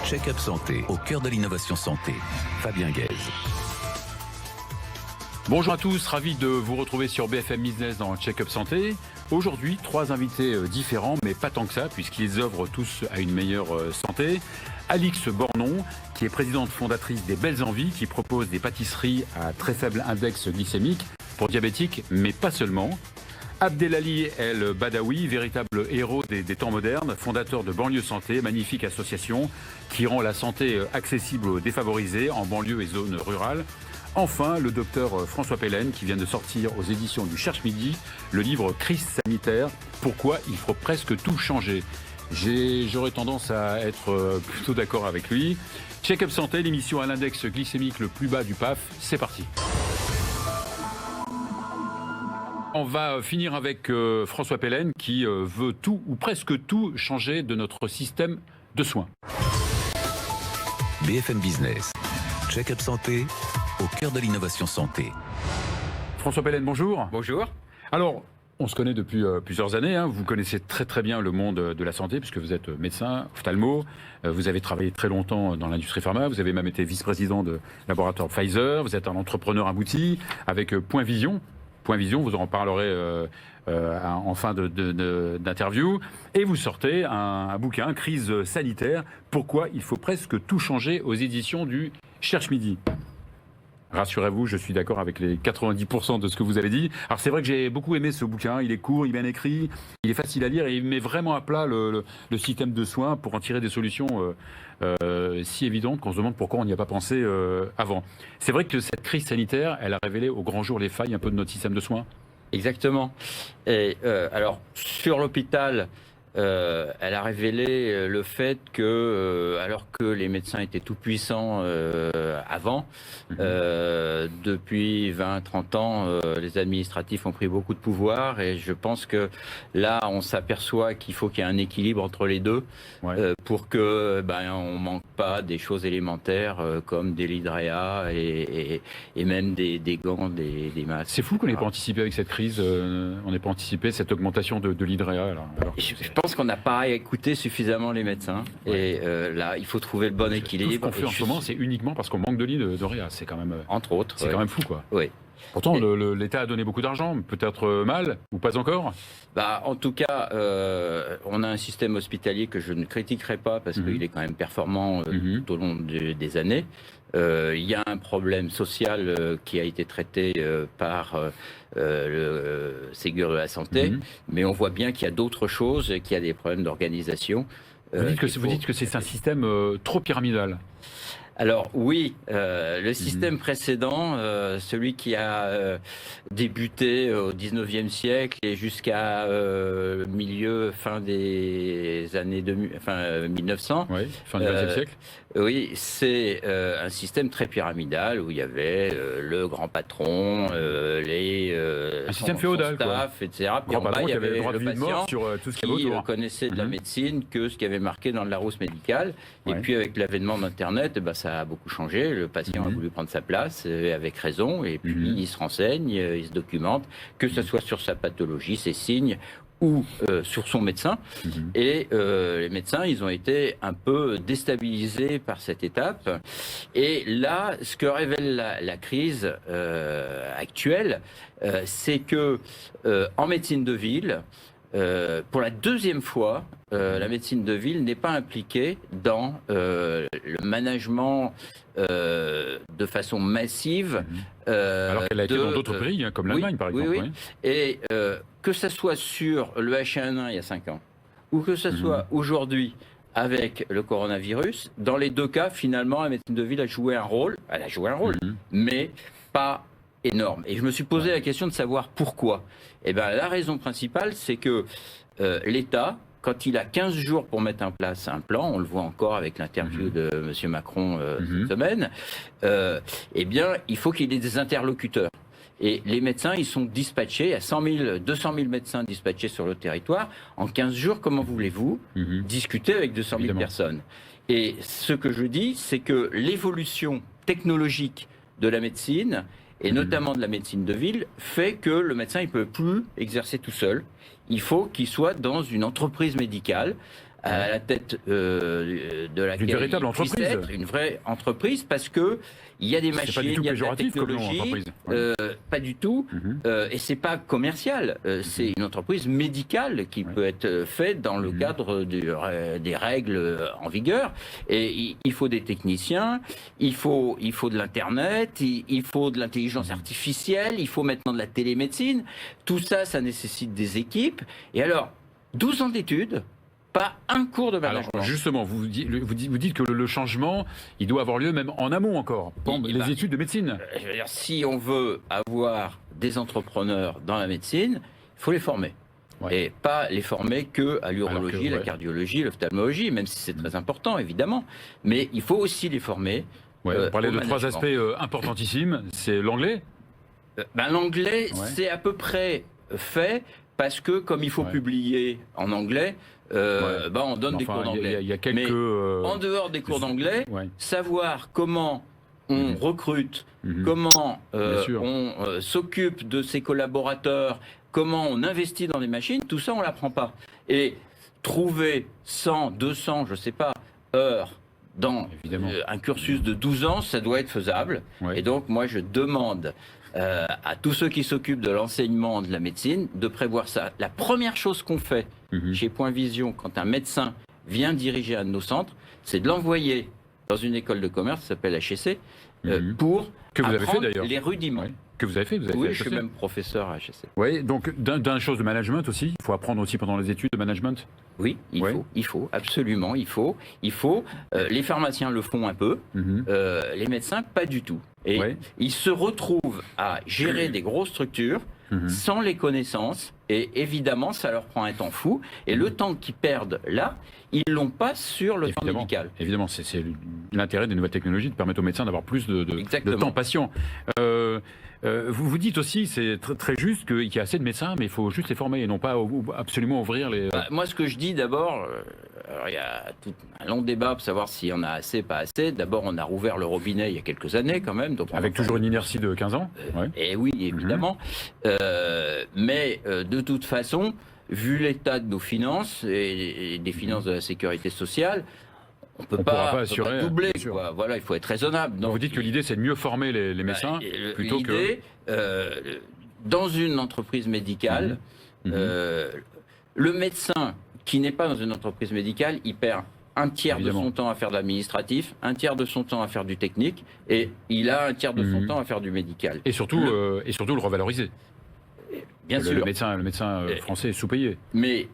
Check-up santé, au cœur de l'innovation santé. Fabien Guèze. Bonjour à tous, ravi de vous retrouver sur BFM Business dans Check-up Santé. Aujourd'hui, 3 invités différents, mais pas tant que ça, puisqu'ils œuvrent tous à une meilleure santé. Alix Bornon, qui est présidente fondatrice des Belles Envies, qui propose des pâtisseries à très faible index glycémique pour diabétiques, mais pas seulement. Abdelali El Badawi, véritable héros des temps modernes, fondateur de Banlieue Santé, magnifique association qui rend la santé accessible aux défavorisés en banlieue et zones rurales. Enfin, le docteur François Pellen qui vient de sortir aux éditions du Cherche Midi le livre Crise sanitaire, pourquoi il faut presque tout changer. J'aurais tendance à être plutôt d'accord avec lui. Check-up Santé, l'émission à l'index glycémique le plus bas du PAF, c'est parti. On va finir avec François Pellen qui veut tout ou presque tout changer de notre système de soins. BFM Business, Check-up Santé, au cœur de l'innovation santé. François Pellen, bonjour. Bonjour. Alors, on se connaît depuis plusieurs années. Vous connaissez très bien le monde de la santé puisque vous êtes médecin, ophtalmo. Vous avez travaillé très longtemps dans l'industrie pharma. Vous avez même été vice-président de laboratoire Pfizer. Vous êtes un entrepreneur abouti avec Point Vision. Point Vision, vous en parlerez en fin d'interview. Et vous sortez un bouquin, Crise sanitaire, pourquoi il faut presque tout changer, aux éditions du Cherche Midi. Rassurez-vous, je suis d'accord avec les 90% de ce que vous avez dit. Alors c'est vrai que j'ai beaucoup aimé ce bouquin, il est court, il est bien écrit, il est facile à lire et il met vraiment à plat le système de soins pour en tirer des solutions si évidentes qu'on se demande pourquoi on n'y a pas pensé avant. C'est vrai que cette crise sanitaire, elle a révélé au grand jour les failles un peu de notre système de soins. Exactement. Et alors, sur l'hôpital, elle a révélé le fait que, alors que les médecins étaient tout puissants avant, depuis 20-30 ans, les administratifs ont pris beaucoup de pouvoir et je pense que là, on s'aperçoit qu'il faut qu'il y ait un équilibre entre les deux pour que on manque pas des choses élémentaires comme des l'hydréa et même des gants, des masques. C'est fou qu'on n'ait pas anticipé avec cette crise, on n'ait pas anticipé cette augmentation de l'hydréa. Je pense qu'on n'a pas écouté suffisamment les médecins. Et là, il faut trouver le bon équilibre. Tout ce qu'on fait en ce moment, c'est uniquement parce qu'on manque de lits de réa. C'est quand même, entre autres, c'est quand même fou, quoi. Oui. Pourtant, l'État a donné beaucoup d'argent, peut-être mal ou pas encore. En tout cas, on a un système hospitalier que je ne critiquerai pas parce qu'il est quand même performant tout au long des années. Il y a un problème social qui a été traité par le Ségur de la santé, mais on voit bien qu'il y a d'autres choses, qu'il y a des problèmes d'organisation. Vous dites que c'est un système trop pyramidal. Alors oui, le système précédent, celui qui a débuté au 19e siècle et jusqu'à fin des années 1900. Oui, fin du 20e siècle. Oui, c'est un système très pyramidal où il y avait le grand patron, un système féodal, staff, etc. Puis grand patron il y avait le droit de le vie de mort patient sur tout ce qu'il y avait autour. Connaissait de la médecine que ce qui avait marqué dans le Larousse médical. Et puis avec l'avènement d'Internet, ça a beaucoup changé. Le patient a voulu prendre sa place, avec raison, et puis il se renseigne, il se documente, que ce soit sur sa pathologie, ses signes, ou sur son médecin. Et les médecins, ils ont été un peu déstabilisés par cette étape. Et là, ce que révèle la crise actuelle, c'est que en médecine de ville, pour la deuxième fois, la médecine de ville n'est pas impliquée dans le management de façon massive. Alors qu'elle a été dans d'autres pays, comme l'Allemagne par exemple. Oui. Et que ce soit sur le H1N1 il y a 5 ans, ou que ce soit aujourd'hui avec le coronavirus, dans les deux cas, finalement, la médecine de ville a joué un rôle. Elle a joué un rôle, mais pas énorme. Et je me suis posé la question de savoir pourquoi. La raison principale, c'est que l'État, quand il a 15 jours pour mettre en place un plan, on le voit encore avec l'interview de M. Macron cette semaine, il faut qu'il ait des interlocuteurs. Et les médecins, ils sont dispatchés, il y a 200 000 médecins dispatchés sur le territoire. En 15 jours, comment voulez-vous discuter avec 200 000 personnes? Et ce que je dis, c'est que l'évolution technologique de la médecine, et notamment de la médecine de ville, fait que le médecin ne peut plus exercer tout seul. Il faut qu'il soit dans une entreprise médicale à la tête de laquelle D'une véritable il puisse entreprise. être une vraie entreprise, parce que il y a des C'est pas machines, du tout il y a de la péjoratif comme nom, technologie, entreprise. pas du tout, et c'est pas commercial, c'est une entreprise médicale qui peut être faite dans le cadre des règles en vigueur. Et il faut des techniciens, il faut de l'internet, il faut de l'intelligence artificielle, il faut maintenant de la télémédecine. Tout ça, ça nécessite des équipes. Et alors, 12 ans d'études, pas un cours de management. Alors justement, vous dites que le changement, il doit avoir lieu même en amont encore, pendant les études de médecine. Je veux dire, si on veut avoir des entrepreneurs dans la médecine, il faut les former. Ouais. Et pas les former que à l'urologie, la ouais. cardiologie, l'ophtalmologie, même si c'est très important, évidemment. Mais il faut aussi les former. Ouais, vous parlez au de trois management. aspects importantissimes. C'est l'anglais. L'anglais, Ouais. c'est à peu près fait, parce que comme il faut Ouais. publier en anglais, on donne des Enfin, cours d'anglais. il y a quelques. Mais en dehors des cours d'anglais, ouais. savoir comment on recrute, comment Bien sûr. on s'occupe de ses collaborateurs, comment on investit dans les machines, tout ça on l'apprend pas. Et trouver 100, 200, je sais pas, heures dans Évidemment. un cursus de 12 ans, ça doit être faisable. Ouais. Et donc moi je demande à tous ceux qui s'occupent de l'enseignement de la médecine de prévoir ça. La première chose qu'on fait chez Point Vision, quand un médecin vient diriger un de nos centres, c'est de l'envoyer dans une école de commerce qui s'appelle HEC pour Que vous avez fait, apprendre d'ailleurs. les rudiments. Ouais. Que vous avez fait, Oui, fait je suis HEC. même professeur à HEC. Oui, donc d'une chose de management aussi. Il faut apprendre aussi pendant les études de management. Oui, il faut, absolument, il faut. Les pharmaciens le font un peu, les médecins pas du tout. Et Ouais. ils se retrouvent à gérer des grosses structures sans les connaissances, et évidemment, ça leur prend un temps fou. Et le temps qu'ils perdent là, ils l'ont pas sur le temps médical. Évidemment, c'est l'intérêt des nouvelles technologies de permettre aux médecins d'avoir plus de temps patient. Vous dites aussi, c'est très juste, qu'il y a assez de médecins, mais il faut juste les former et non pas absolument ouvrir les... Moi, ce que je dis d'abord, alors il y a tout un long débat pour savoir s'il y en a assez, pas assez. D'abord, on a rouvert le robinet il y a quelques années quand même. Donc Avec toujours une inertie de 15 ans. Ouais. Et oui, évidemment. Mais de toute façon, vu l'état de nos finances et des finances de la sécurité sociale, on ne peut pas assurer, doubler. bien sûr. Quoi. Voilà, il faut être raisonnable. Donc vous dites que l'idée, c'est de mieux former les médecins plutôt que... L'idée, dans une entreprise médicale, le médecin qui n'est pas dans une entreprise médicale, il perd un tiers de son temps à faire de l'administratif, un tiers de son temps à faire du technique, et il a un tiers de son temps à faire du médical. Et surtout le revaloriser. Bien sûr. Le médecin français est sous-payé. Mais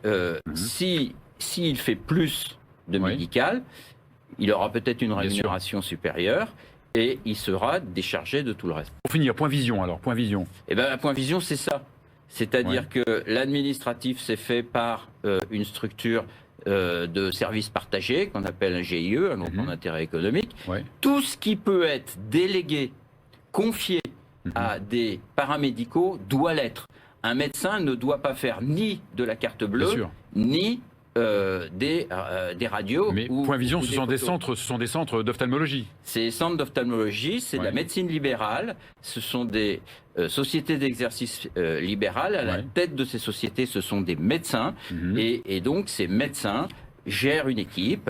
s'il fait plus de médical, il aura peut-être une rémunération supérieure et il sera déchargé de tout le reste. Pour finir, Point Vision alors, Point Vision. Eh bien, Point Vision, c'est ça. C'est-à-dire que l'administratif, c'est fait par une structure de services partagés qu'on appelle un GIE, un groupement d'intérêt économique. Ouais. Tout ce qui peut être délégué, confié à des paramédicaux doit l'être. Un médecin ne doit pas faire ni de la carte bleue, ni des radios. Mais Point Vision, ce sont des centres d'ophtalmologie. C'est des centres d'ophtalmologie, c'est de la médecine libérale, ce sont des sociétés d'exercice libéral. À la tête de ces sociétés, ce sont des médecins. Et donc, ces médecins gèrent une équipe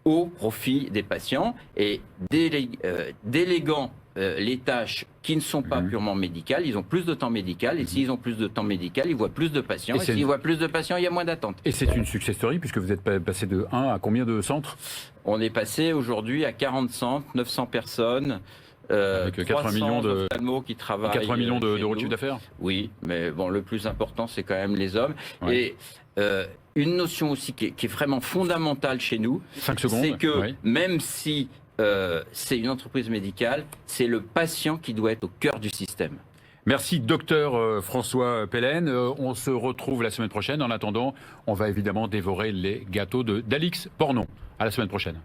au profit des patients et déléguant les tâches qui ne sont pas purement médicales, ils ont plus de temps médical, et s'ils ont plus de temps médical, ils voient plus de patients, et s'ils voient plus de patients, il y a moins d'attente. Et c'est une success story, puisque vous êtes passé de 1 à combien de centres? On est passé aujourd'hui à 40 centres, 900 personnes, avec 80 millions qui travaillent. 80 millions d'euros de chiffre d'affaires. Oui, mais bon, le plus important, c'est quand même les hommes. Et une notion aussi qui est vraiment fondamentale chez nous, 5 secondes. C'est que même si c'est une entreprise médicale, c'est le patient qui doit être au cœur du système. Merci, docteur François Pellen. On se retrouve la semaine prochaine. En attendant, on va évidemment dévorer les gâteaux d'Alix Pornon. À la semaine prochaine.